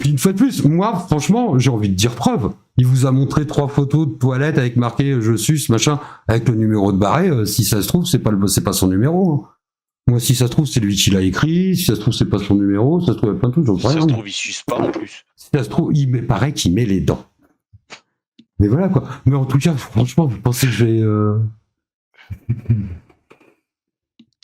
puis une fois de plus, moi, franchement, j'ai envie de dire preuve. Il vous a montré 3 photos de toilettes avec marqué je suce, machin, avec le numéro de barré. Si ça se trouve, c'est pas son numéro. Hein. Moi, si ça se trouve, c'est lui qui l'a écrit. Si ça se trouve, c'est pas son numéro. Si ça se trouve, il y a plein de trucs. Si ça se trouve, il suce pas en plus. Si ça se trouve, paraît qu'il met les dents. Mais voilà quoi. Mais en tout cas, franchement, vous pensez que je vais.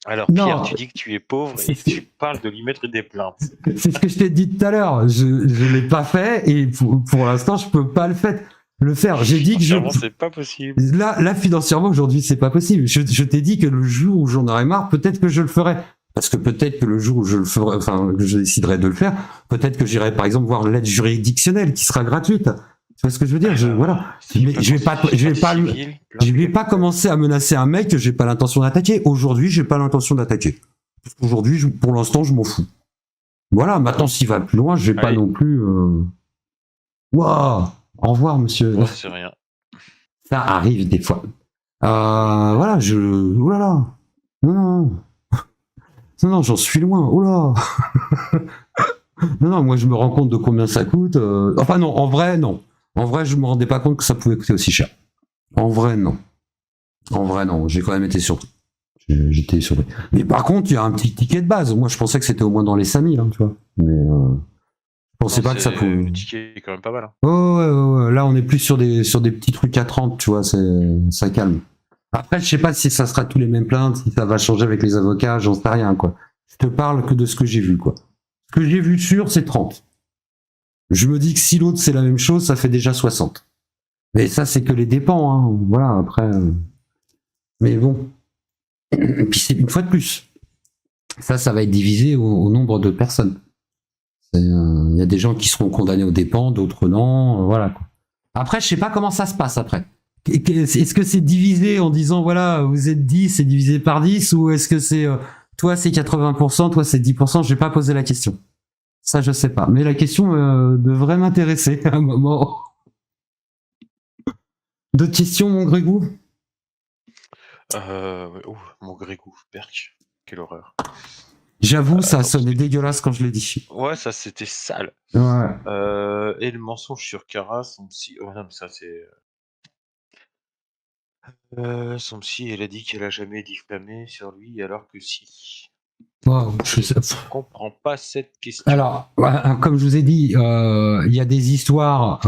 Alors Pierre, tu dis que tu es pauvre et tu parles de lui mettre des plaintes. C'est ce que je t'ai dit tout à l'heure. Je l'ai pas fait et pour l'instant, je peux pas le faire. J'ai dit que c'est pas possible. Là, financièrement, aujourd'hui, c'est pas possible. Je t'ai dit que le jour où j'en aurai marre, peut-être que je le ferai. Parce que peut-être que le jour où je le ferai, enfin, que je déciderai de le faire, peut-être que j'irai, par exemple, voir l'aide juridictionnelle qui sera gratuite. Tu vois ce que je veux dire? Voilà. Mais je vais pas commencer à menacer un mec que j'ai pas l'intention d'attaquer. Aujourd'hui, j'ai pas l'intention d'attaquer. Parce qu'aujourd'hui, pour l'instant, je m'en fous. Voilà. Maintenant, s'il va plus loin, je vais pas non plus, Waouh! Au revoir, monsieur. Ouais, c'est rien. Ça arrive des fois. Voilà, oh là là. Non, j'en suis loin. Oh là. Non, moi, je me rends compte de combien ça coûte. Enfin, non, en vrai, non. En vrai, je me rendais pas compte que ça pouvait coûter aussi cher. En vrai, non. J'ai quand même été surpris. J'étais surpris. Mais par contre, il y a un petit ticket de base. Moi, je pensais que c'était au moins dans les 5000, hein, tu vois. Mais je pensais pas que ça pouvait. Le ticket est quand même pas mal. Hein. Oh, ouais. Là, on est plus sur des petits trucs à 30, tu vois. Ça calme. Après, je sais pas si ça sera tous les mêmes plaintes, si ça va changer avec les avocats, j'en sais rien, quoi. Je te parle que de ce que j'ai vu, quoi. Ce que j'ai vu sûr, c'est 30. Je me dis que si l'autre c'est la même chose, ça fait déjà 60. Mais ça, c'est que les dépens, hein. Voilà, après. Mais bon. Et puis c'est une fois de plus. Ça va être divisé au nombre de personnes. Il y a des gens qui seront condamnés aux dépens, d'autres non. Voilà, quoi. Après, je sais pas comment ça se passe après. Est-ce que c'est divisé en disant, voilà, vous êtes 10, c'est divisé par 10, ou est-ce que c'est, toi c'est 80%, toi c'est 10%, je vais pas poser la question. Ça, je sais pas. Mais la question devrait m'intéresser à un moment. D'autres questions, mon Grégou? Mon Grégou, Berk. Quelle horreur. J'avoue, ça a sonné dégueulasse quand je l'ai dit. Ouais, ça c'était sale. Ouais. Et le mensonge sur Kara, son psy. Oh non, mais ça c'est. Son psy, elle a dit qu'elle a jamais diffamé sur lui, alors que si. Wow, je comprends pas cette question. Alors, comme je vous ai dit, il y a des histoires,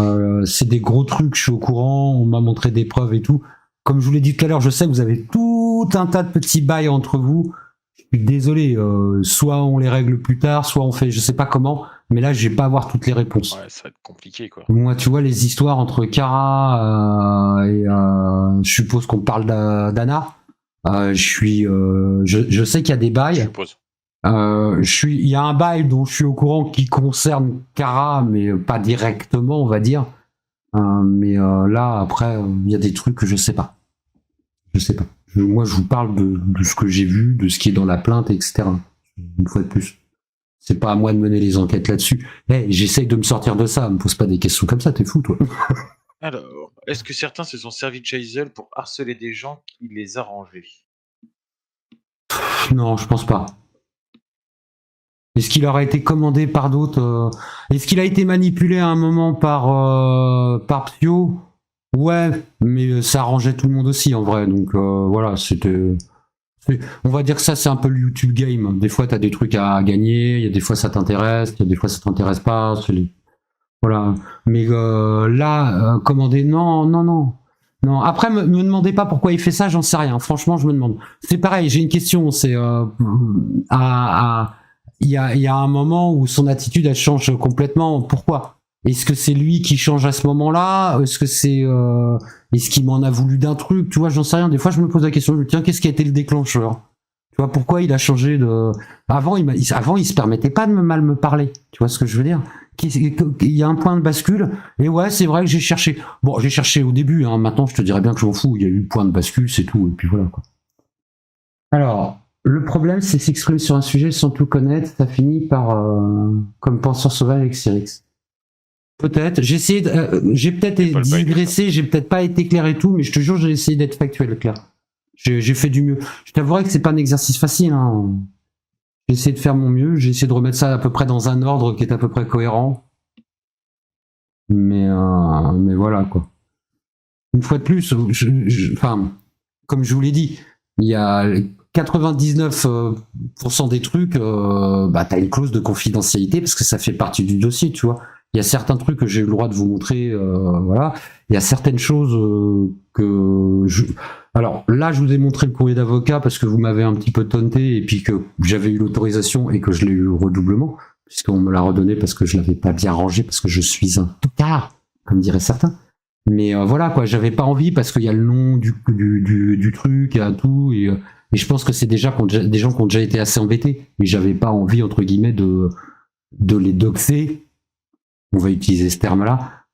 c'est des gros trucs, je suis au courant, on m'a montré des preuves et tout. Comme je vous l'ai dit tout à l'heure, je sais que vous avez tout un tas de petits bails entre vous. Je suis désolé, soit on les règle plus tard, soit on fait je sais pas comment, mais là je vais pas avoir toutes les réponses. Ouais, ça va être compliqué quoi. Moi, tu vois, les histoires entre Kara et je suppose qu'on parle d'Anna. Je sais qu'il y a des bails. Je suppose. Il y a un bail dont je suis au courant qui concerne Kara, mais pas directement, on va dire. Mais là, après, il y a des trucs que je sais pas. Moi, je vous parle de ce que j'ai vu, de ce qui est dans la plainte, etc. Une fois de plus. C'est pas à moi de mener les enquêtes là-dessus. J'essaye de me sortir de ça. Me pose pas des questions comme ça, t'es fou, toi. Alors, est-ce que certains se sont servis de Chazel pour harceler des gens qui les arrangeaient? Non, je pense pas. Est-ce qu'il aura été commandé par d'autres Est-ce qu'il a été manipulé à un moment par Pio? Ouais, mais ça arrangeait tout le monde aussi en vrai. Donc voilà, on va dire que ça c'est un peu le YouTube game. Des fois t'as des trucs à gagner, il y a des fois ça t'intéresse, il y a des fois ça t'intéresse pas. Voilà. Mais là, commander, non. Après, me demandez pas pourquoi il fait ça, j'en sais rien. Franchement, je me demande. C'est pareil, j'ai une question. C'est il y a un moment où son attitude elle change complètement. Pourquoi? Est-ce que c'est lui qui change à ce moment-là? Est-ce que est-ce qu'il m'en a voulu d'un truc? Tu vois, j'en sais rien. Des fois, je me pose la question. Je me dis, tiens, qu'est-ce qui a été le déclencheur? Tu vois, pourquoi il a changé de... Avant, il se permettait pas de mal me parler. Tu vois ce que je veux dire? Il y a un point de bascule. Et ouais, c'est vrai que j'ai cherché. Bon, j'ai cherché au début. Hein. Maintenant, je te dirais bien que je m'en fous. Il y a eu point de bascule, c'est tout. Et puis voilà, quoi. Alors... Le problème, c'est s'exprimer sur un sujet sans tout connaître, ça finit par comme penseur sauvage avec Cyrix. Peut-être. J'ai peut-être digressé, j'ai peut-être pas été clair et tout, mais je te jure, j'ai essayé d'être factuel, clair. J'ai fait du mieux. Je t'avouerai que c'est pas un exercice facile. Hein. J'ai essayé de faire mon mieux, j'ai essayé de remettre ça à peu près dans un ordre qui est à peu près cohérent. Mais voilà, quoi. Une fois de plus, enfin, comme je vous l'ai dit, il y a 99% des trucs, t'as une clause de confidentialité parce que ça fait partie du dossier, tu vois. Il y a certains trucs que j'ai eu le droit de vous montrer, voilà. Il y a certaines choses Alors là, je vous ai montré le courrier d'avocat parce que vous m'avez un petit peu taunté et puis que j'avais eu l'autorisation et que je l'ai eu redoublement, puisqu'on me l'a redonné parce que je l'avais pas bien rangé, parce que je suis un tocard, comme diraient certains. Mais voilà, quoi, j'avais pas envie parce qu'il y a le nom du truc, il y a tout, et je pense que c'est déjà des gens qui ont déjà été assez embêtés, et j'avais pas envie, entre guillemets, de les doxer, on va utiliser ce terme-là,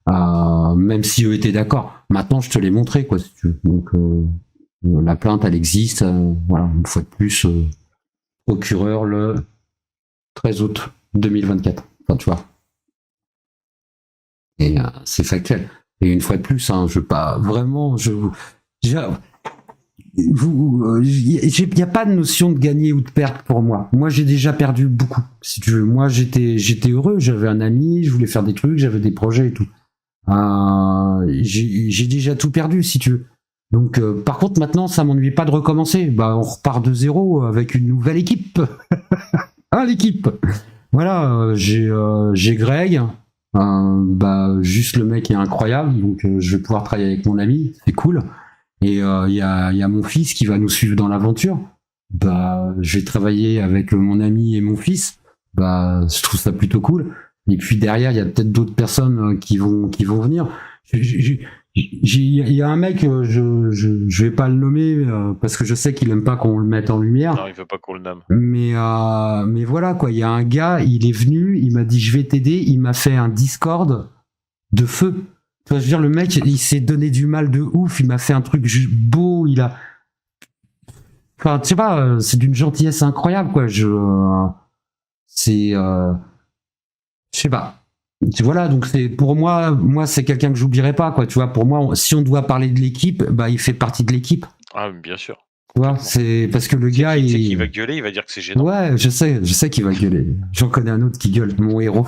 même si eux étaient d'accord. Maintenant, je te l'ai montré, quoi, si tu veux. Donc, la plainte, elle existe, voilà, une fois de plus, procureur le 13 août 2024. Enfin, tu vois. Et c'est factuel. Et une fois de plus, je veux pas vraiment, il n'y a pas de notion de gagner ou de perdre pour moi. Moi, j'ai déjà perdu beaucoup, si tu veux. Moi, j'étais heureux, j'avais un ami, je voulais faire des trucs, j'avais des projets et tout. J'ai déjà tout perdu, si tu veux. Donc, par contre, maintenant, ça m'ennuie pas de recommencer. Bah, on repart de zéro avec une nouvelle équipe. L'équipe. Voilà, j'ai Greg. Juste le mec est incroyable, donc je vais pouvoir travailler avec mon ami, c'est cool. Et il y a mon fils qui va nous suivre dans l'aventure. Je vais travailler avec mon ami et mon fils. Je trouve ça plutôt cool. Et puis derrière, il y a peut-être d'autres personnes qui vont venir. Il y a un mec, je vais pas le nommer parce que je sais qu'il aime pas qu'on le mette en lumière. Non, il veut pas qu'on le nomme. Mais voilà, quoi. Il y a un gars, il est venu, il m'a dit je vais t'aider. Il m'a fait un Discord de feu. Tu vois, je veux dire, le mec, il s'est donné du mal de ouf. Il m'a fait un truc beau. Enfin, tu sais pas, c'est d'une gentillesse incroyable, quoi. Je sais pas. Voilà, donc c'est pour moi c'est quelqu'un que j'oublierai pas, quoi. Tu vois, pour moi, si on doit parler de l'équipe, il fait partie de l'équipe. Ah, bien sûr. Tu vois, c'est parce que le gars, il sait qu'il va gueuler, il va dire que c'est gênant. Ouais, je sais qu'il va gueuler. J'en connais un autre qui gueule, mon héros.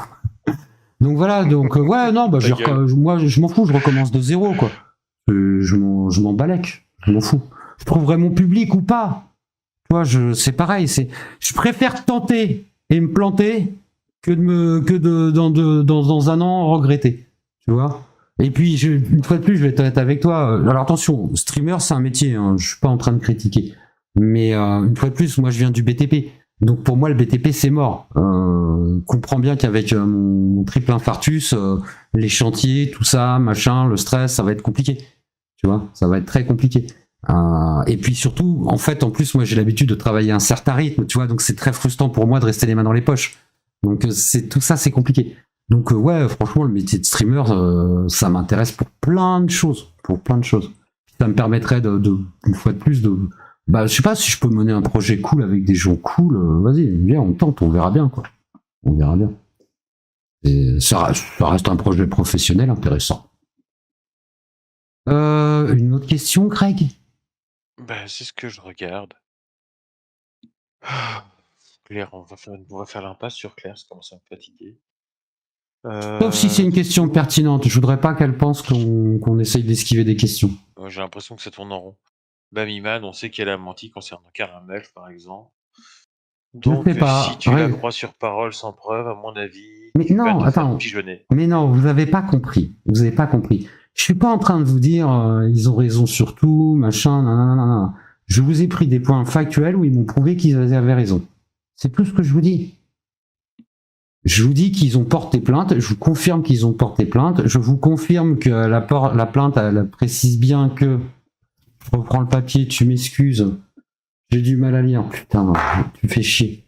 Donc voilà, donc ouais, non, moi je m'en fous, je recommence de zéro, quoi. Je m'en balèque, je m'en fous. Je trouverai mon public ou pas. Tu vois, c'est pareil, je préfère tenter et me planter dans un an regretter. Tu vois. Et puis une fois de plus, je vais être honnête avec toi. Alors attention, streamer c'est un métier, hein, je suis pas en train de critiquer. Mais une fois de plus, moi je viens du BTP. Donc pour moi le BTP c'est mort. Comprends bien qu'avec mon triple infarctus, les chantiers, tout ça, machin, le stress, ça va être compliqué. Tu vois, ça va être très compliqué. Et puis surtout, en fait, en plus, moi j'ai l'habitude de travailler à un certain rythme, tu vois, donc c'est très frustrant pour moi de rester les mains dans les poches. Donc tout ça, c'est compliqué. Donc ouais, franchement, le métier de streamer, ça m'intéresse pour plein de choses, Ça me permettrait une fois de plus je sais pas si je peux mener un projet cool avec des gens cool. Vas-y, viens, on tente, on verra bien, quoi. On verra bien. Et ça reste un projet professionnel intéressant. Une autre question, Craig? C'est ce que je regarde. Claire, on va faire l'impasse sur Claire, ça commence à me fatiguer. Sauf si c'est une question pertinente. Je voudrais pas qu'elle pense qu'on essaye d'esquiver des questions. J'ai l'impression que ça tourne en rond. Bamiman, on sait qu'elle a menti concernant Caramel, par exemple. Donc, je sais pas. Si tu la crois sur parole sans preuve, à mon avis, mais non, attends. Mais non, vous avez pas compris. Je suis pas en train de vous dire ils ont raison sur tout, machin, nanana. Je vous ai pris des points factuels où ils m'ont prouvé qu'ils avaient raison. C'est tout ce que je vous dis. Je vous dis qu'ils ont porté plainte, je vous confirme qu'ils ont porté plainte, je vous confirme que la plainte, elle précise bien que... Je reprends le papier, tu m'excuses. J'ai du mal à lire, putain, tu me fais chier.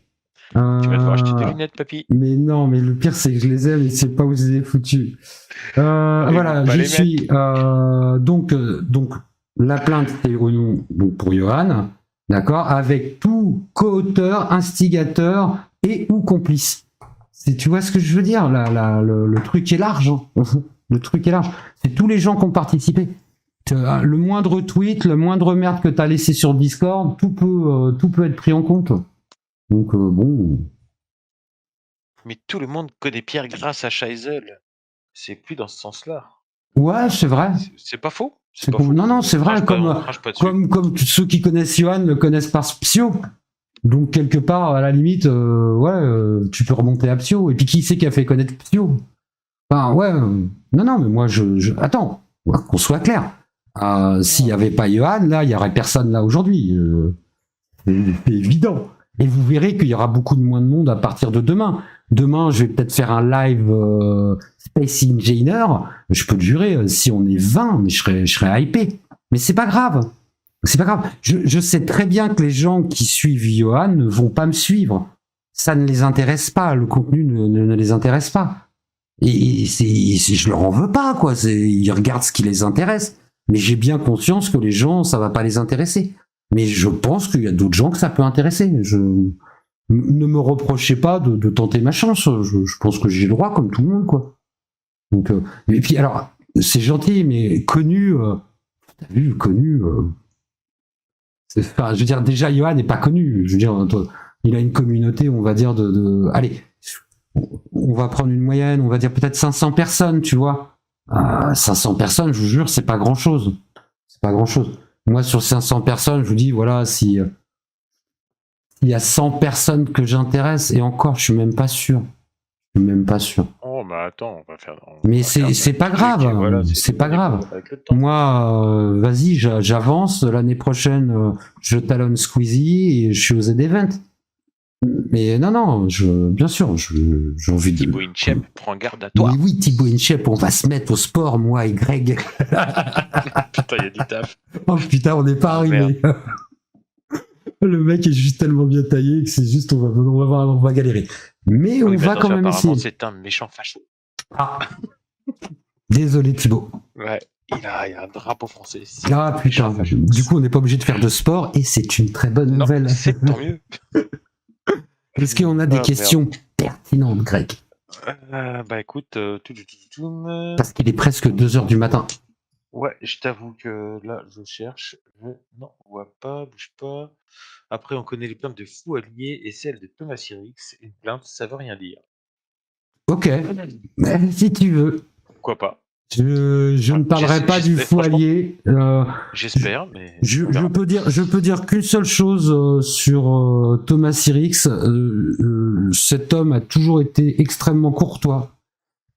Tu vas devoir acheter des lunettes, papy. Mais non, mais le pire, c'est que je les aime et c'est pas où je les ai foutus. Voilà, je suis... Donc, la plainte, c'est au nom pour Johan, d'accord, avec tout co-auteur, instigateur et ou complice. Tu vois ce que je veux dire, le truc est large. Hein. Le truc est large. C'est tous les gens qui ont participé. Le moindre tweet, le moindre merde que tu as laissé sur Discord, tout peut être pris en compte. Donc bon. Mais tout le monde connaît Pierre grâce à Scheisel. c'est plus dans ce sens-là. Ouais, c'est vrai. C'est pas faux. C'est pas cool. faux. Non, non, c'est vrai. On crache pas dessus. Comme ceux qui connaissent Johan le connaissent par Psio. Donc, quelque part, à la limite, tu peux remonter à Psio. Et puis, qui c'est qui a fait connaître Psio? Enfin, ouais. Non, non, mais moi, attends, qu'on soit clair. S'il n'y avait pas Johan, là, il n'y aurait personne là aujourd'hui. C'est évident. Et vous verrez qu'il y aura beaucoup de moins de monde à partir de demain. Demain, je vais peut-être faire un live Space Engineer. Je peux te jurer, si on est 20, mais je serais hypé. Mais c'est pas grave. C'est pas grave. Je sais très bien que les gens qui suivent Johan ne vont pas me suivre. Ça ne les intéresse pas. Le contenu ne les intéresse pas. Et je leur en veux pas, quoi. Ils regardent ce qui les intéresse. Mais j'ai bien conscience que les gens, ça va pas les intéresser. Mais je pense qu'il y a d'autres gens que ça peut intéresser. Ne me reprochez pas de tenter ma chance. Je pense que j'ai le droit, comme tout le monde, quoi. Donc, et puis, alors, c'est gentil, mais connu, t'as vu, connu. Enfin, je veux dire, déjà, Johan n'est pas connu. Je veux dire, il a une communauté, on va dire, allez, on va prendre une moyenne, on va dire peut-être 500 personnes, tu vois. 500 personnes, je vous jure, c'est pas grand-chose. C'est pas grand-chose. Moi, sur 500 personnes, je vous dis, voilà, si il y a 100 personnes que j'intéresse, et encore, je suis même pas sûr. Je suis même pas sûr. Oh, bah attends, on va faire. Mais c'est pas grave. Voilà, c'est pas grave. Moi, vas-y, j'avance. L'année prochaine, je talonne Squeezie et je suis aux Z-Event. Mais non, bien sûr, j'ai envie de. Thibaut Inchep, prends garde à toi. Mais oui, Thibaut Inchep, on va se mettre au sport, moi et Greg. Putain, il y a du taf. Oh putain, on n'est pas arrivé. Le mec est juste tellement bien taillé que c'est juste, on va galérer. Mais on va quand même essayer. C'est un méchant facho. Ah. Désolé Thibaut. Ouais, il a un drapeau français. Ah putain, du coup on n'est pas obligé de faire de sport et c'est une très bonne nouvelle. C'est tant mieux. Est-ce qu'on a des questions pertinentes, Greg? Bah écoute, parce qu'il est presque 2h du matin. Ouais, je t'avoue que là, je cherche. Non, on voit pas, bouge pas. Après, on connaît les plaintes de Foualier et celles de Thomas Sirix. Une plainte, ça veut rien dire. Ok, mais si tu veux. Pourquoi pas? Je ne parlerai pas du Foualier. J'espère, mais. Je peux dire qu'une seule chose sur Thomas Sirix. Cet homme a toujours été extrêmement courtois,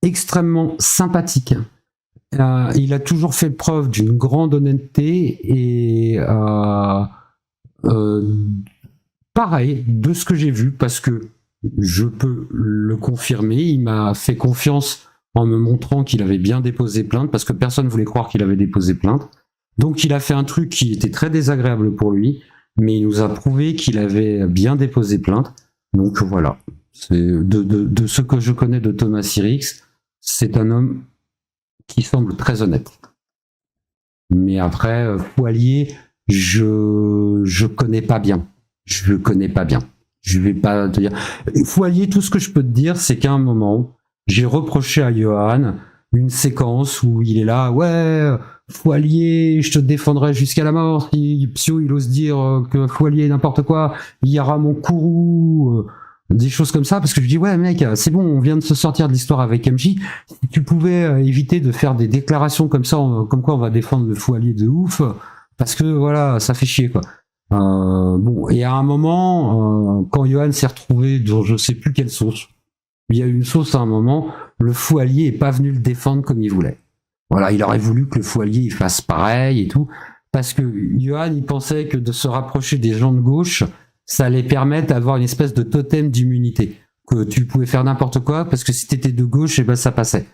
extrêmement sympathique. Il a toujours fait preuve d'une grande honnêteté et pareil, de ce que j'ai vu, parce que je peux le confirmer, il m'a fait confiance en me montrant qu'il avait bien déposé plainte, parce que personne ne voulait croire qu'il avait déposé plainte. Donc il a fait un truc qui était très désagréable pour lui, mais il nous a prouvé qu'il avait bien déposé plainte. Donc voilà, c'est de ce que je connais de Thomas Sirix, c'est un homme qui semble très honnête. Mais après, Foualier, je connais pas bien. Je connais pas bien. Je vais pas te dire. Foualier, tout ce que je peux te dire, c'est qu'à un moment, j'ai reproché à Johan une séquence où il est là, ouais, Foualier, je te défendrai jusqu'à la mort. Si Psio, il ose dire que Foualier est n'importe quoi, il y aura mon Kourou, des choses comme ça, parce que je dis, ouais, mec, c'est bon, on vient de se sortir de l'histoire avec MJ. Si tu pouvais éviter de faire des déclarations comme ça, comme quoi on va défendre le Foualier de ouf, parce que voilà, ça fait chier, quoi. Bon, et à un moment, quand Johan s'est retrouvé dans je sais plus quelle sauce, il y a eu une sauce à un moment, le Foualier est pas venu le défendre comme il voulait. Voilà, il aurait voulu que le Foualier il fasse pareil et tout, parce que Johan il pensait que de se rapprocher des gens de gauche, ça allait permettre d'avoir une espèce de totem d'immunité, que tu pouvais faire n'importe quoi, parce que si t'étais de gauche, et ben ça passait.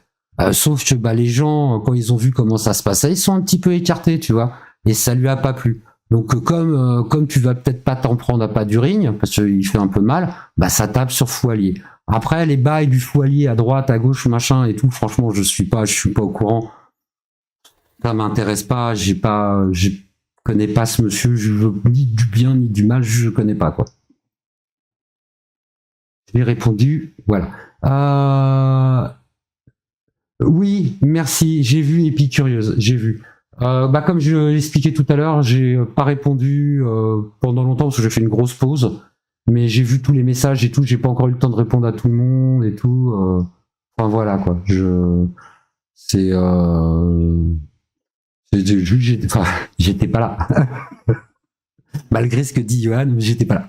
Sauf que les gens, quand ils ont vu comment ça se passait, ils sont un petit peu écartés, tu vois, et ça lui a pas plu. Donc comme tu vas peut-être pas t'en prendre à pas du ring, parce qu'il fait un peu mal, bah ça tape sur Foualier. Après les bails du Foualier à droite, à gauche, machin et tout, franchement je suis pas au courant. Ça m'intéresse pas, je connais pas ce monsieur, je veux ni du bien ni du mal, je connais pas quoi. J'ai répondu, voilà. Oui, merci, j'ai vu Épicurieuse, j'ai vu. Comme je l'expliquais tout à l'heure, j'ai pas répondu pendant longtemps parce que j'ai fait une grosse pause, mais j'ai vu tous les messages et tout, j'ai pas encore eu le temps de répondre à tout le monde et tout. Enfin voilà quoi. C'est enfin, j'étais pas là. Malgré ce que dit Johan, j'étais pas là.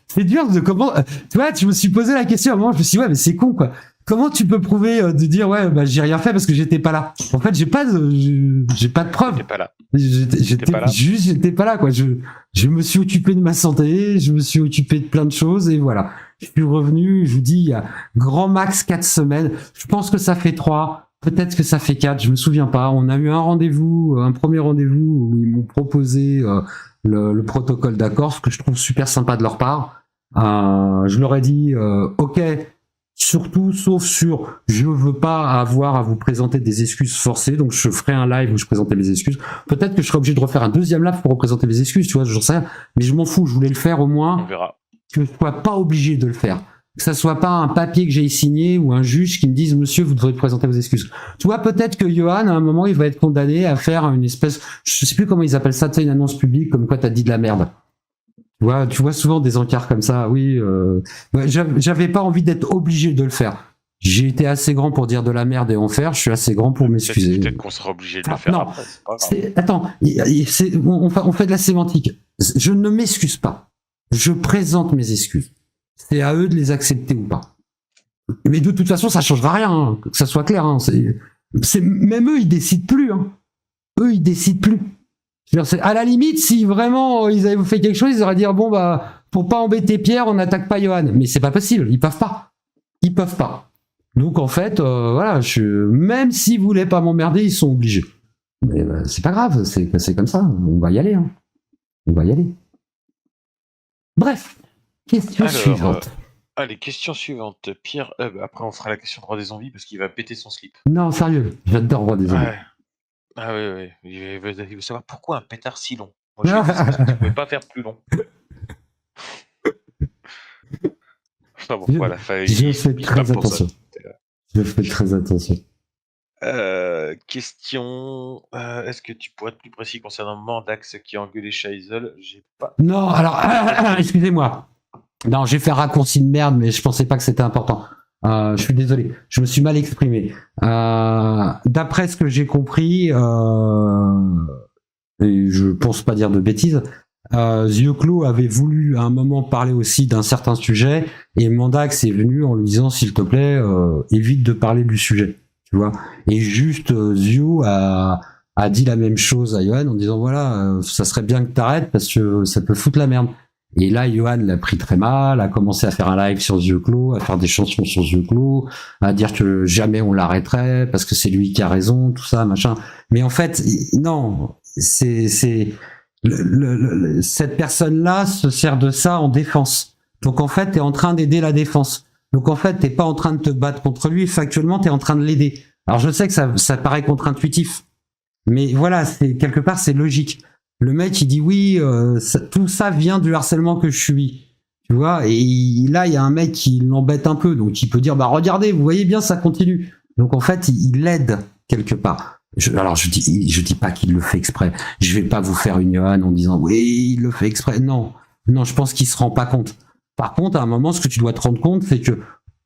C'est dur de comment. Tu vois, je me suis posé la question à un moment, je me suis dit, ouais, mais c'est con, quoi. Comment tu peux prouver de dire, ouais, bah, j'ai rien fait parce que j'étais pas là. En fait, j'ai pas de preuve. T'étais pas là. J'étais pas là. juste, j'étais pas là, quoi. Je me suis occupé de ma santé, je me suis occupé de plein de choses et voilà. Je suis revenu, je vous dis, il y a grand max 4 semaines. Je pense que ça fait 3. Peut-être que ça fait 4, je me souviens pas. On a eu un premier rendez-vous où ils m'ont proposé le protocole d'accord, ce que je trouve super sympa de leur part. Je leur ai dit, ok, surtout, sauf sur, je veux pas avoir à vous présenter des excuses forcées, donc je ferai un live où je présentais mes excuses. Peut-être que je serai obligé de refaire un deuxième live pour représenter mes excuses, tu vois, j'en sais rien. Mais je m'en fous, je voulais le faire au On moins, verra. que je sois pas obligé de le faire. Que ça soit pas un papier que j'ai signé ou un juge qui me dise, monsieur, vous devrez présenter vos excuses. Tu vois, peut-être que Johan, à un moment, il va être condamné à faire une espèce, je sais plus comment ils appellent ça, tu sais, une annonce publique, comme quoi t'as dit de la merde. Tu vois souvent des encarts comme ça, oui. J'avais pas envie d'être obligé de le faire. J'ai été assez grand pour dire de la merde et en faire, je suis assez grand pour m'excuser. Peut-être qu'on sera obligé de le faire Non, après, c'est pas grave. attends, on fait de la sémantique. Je ne m'excuse pas. Je présente mes excuses. C'est à eux de les accepter ou pas. Mais de toute façon, ça changera rien, hein, que ça soit clair. Hein, même eux, ils décident plus. Hein. Eux, ils décident plus. À la limite, si vraiment ils avaient fait quelque chose, ils auraient dit bon bah pour pas embêter Pierre, on n'attaque pas Johan. Mais c'est pas possible, ils peuvent pas. Ils peuvent pas. Donc en fait, voilà, même s'ils voulaient pas m'emmerder, ils sont obligés. Mais c'est pas grave, c'est comme ça. On va y aller. Hein. On va y aller. Bref, question suivante. Allez, question suivante. Pierre, après on fera la question de Roi des Zombies parce qu'il va péter son slip. Non, sérieux, j'adore Roi des Zombies. Ouais. Ah oui. Il veut savoir pourquoi un pétard si long. Moi, je sais parce que tu pouvais pas faire plus long. Enfin bon, voilà. Je fais très attention. Je fais très attention. Question. Est-ce que tu pourrais être plus précis concernant Mandax qui a engueulé Shaisel? J'ai pas. Non, alors, excusez-moi. Non, j'ai fait un raccourci de merde, mais je pensais pas que c'était important. Je suis désolé, je me suis mal exprimé. D'après ce que j'ai compris, et je pense pas dire de bêtises, Zioclo avait voulu à un moment parler aussi d'un certain sujet, et Mandax est venu en lui disant s'il te plaît, évite de parler du sujet, tu vois. Et juste Zio a dit la même chose à Johan en disant voilà, ça serait bien que t'arrêtes parce que ça peut foutre la merde. Et là, Johan l'a pris très mal, a commencé à faire un live sur Zioclo, à faire des chansons sur Zioclo, à dire que jamais on l'arrêterait parce que c'est lui qui a raison, tout ça, machin. Mais en fait, non, cette personne-là se sert de ça en défense. Donc en fait, t'es en train d'aider la défense. Donc en fait, t'es pas en train de te battre contre lui, factuellement, t'es en train de l'aider. Alors je sais que ça paraît contre-intuitif, mais voilà, quelque part, c'est logique. Le mec, il dit oui, tout ça vient du harcèlement que je subis. Tu vois, et là, il y a un mec qui l'embête un peu, donc il peut dire, bah regardez, vous voyez bien, ça continue. Donc en fait, il l'aide quelque part. Alors je dis pas qu'il le fait exprès. Je vais pas vous faire une Johan en disant oui, il le fait exprès. Non, je pense qu'il se rend pas compte. Par contre, à un moment, ce que tu dois te rendre compte, c'est que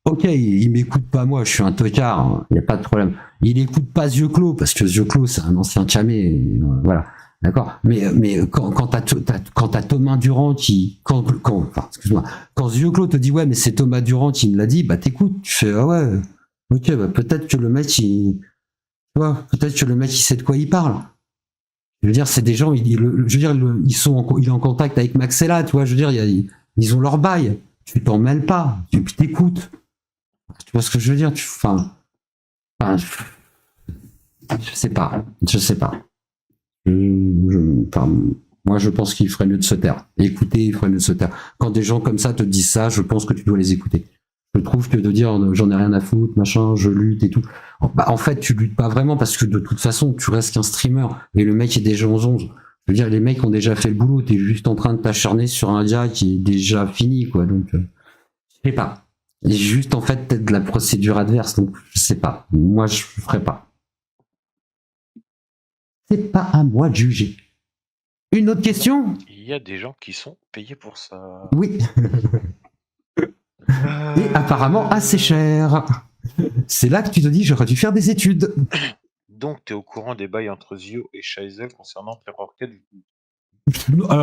ok, il m'écoute pas moi, je suis un tocard, il y a pas de problème. Il écoute pas Zioclo parce que Zioclo c'est un ancien chamé, voilà. D'accord, mais quand t'as Thomas Durand quand Zioclo te dit ouais mais c'est Thomas Durand qui me l'a dit, bah t'écoutes, tu fais ah ouais, ok, bah peut-être que le mec il sait de quoi il parle. Je veux dire, c'est des gens, il est en contact avec Maxella, tu vois, je veux dire, ils ont leur bail, tu t'en mêles pas, tu t'écoutes. Tu vois ce que je veux dire, je sais pas. Moi, je pense qu'il ferait mieux de se taire. Écouter, il ferait mieux de se taire. Quand des gens comme ça te disent ça, je pense que tu dois les écouter. Je trouve que de dire j'en ai rien à foutre, machin, je lutte et tout. Bah, en fait, tu luttes pas vraiment parce que de toute façon, tu restes qu'un streamer et le mec est déjà en 11. Je veux dire, les mecs ont déjà fait le boulot. T'es juste en train de t'acharner sur un gars qui est déjà fini, quoi. Donc, je sais pas. C'est juste en fait peut-être de la procédure adverse. Donc, je sais pas. Moi, je ferais pas. C'est pas à moi de juger. Une autre question? Il y a des gens qui sont payés pour ça. Oui. Et apparemment assez cher. C'est là que tu te dis, j'aurais dû faire des études. Donc, tu es au courant des bails entre Zio et Scheisel concernant Terror 4 du coup.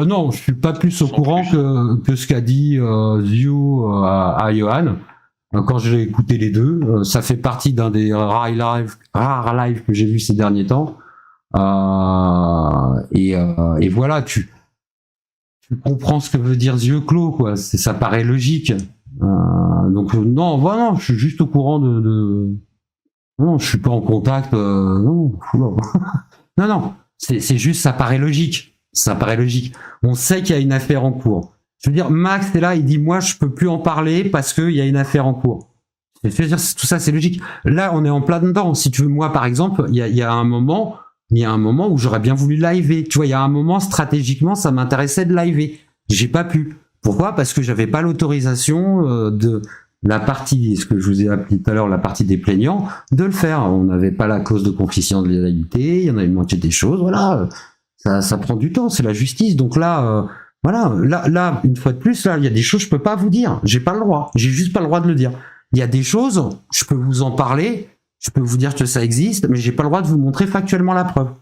Non, je suis pas plus au Sans courant plus. que ce qu'a dit Zio à Johan. Quand j'ai écouté les deux, ça fait partie d'un des rares lives que j'ai vu ces derniers temps. Et voilà, tu comprends ce que veut dire yeux clos, quoi. Ça paraît logique. Donc non, voilà, non, je suis juste au courant non, je suis pas en contact. Non, non, non, c'est juste, ça paraît logique. Ça paraît logique. On sait qu'il y a une affaire en cours. Je veux dire, Max est là, il dit moi je peux plus en parler parce qu'il y a une affaire en cours. Je veux dire, tout ça c'est logique. Là, on est en plein dedans. Si tu veux, moi par exemple, il y a un moment où j'aurais bien voulu liver. Tu vois, il y a un moment stratégiquement, ça m'intéressait de liver. J'ai pas pu. Pourquoi? Parce que j'avais pas l'autorisation de la partie, ce que je vous ai appelé tout à l'heure, la partie des plaignants, de le faire. On n'avait pas la clause de confidentialité, il y en avait manqué des choses, voilà. Ça prend du temps, c'est la justice. Donc là, voilà, là, une fois de plus, là, il y a des choses que je peux pas vous dire. J'ai pas le droit. J'ai juste pas le droit de le dire. Il y a des choses, je peux vous en parler, je peux vous dire que ça existe, mais j'ai pas le droit de vous montrer factuellement la preuve.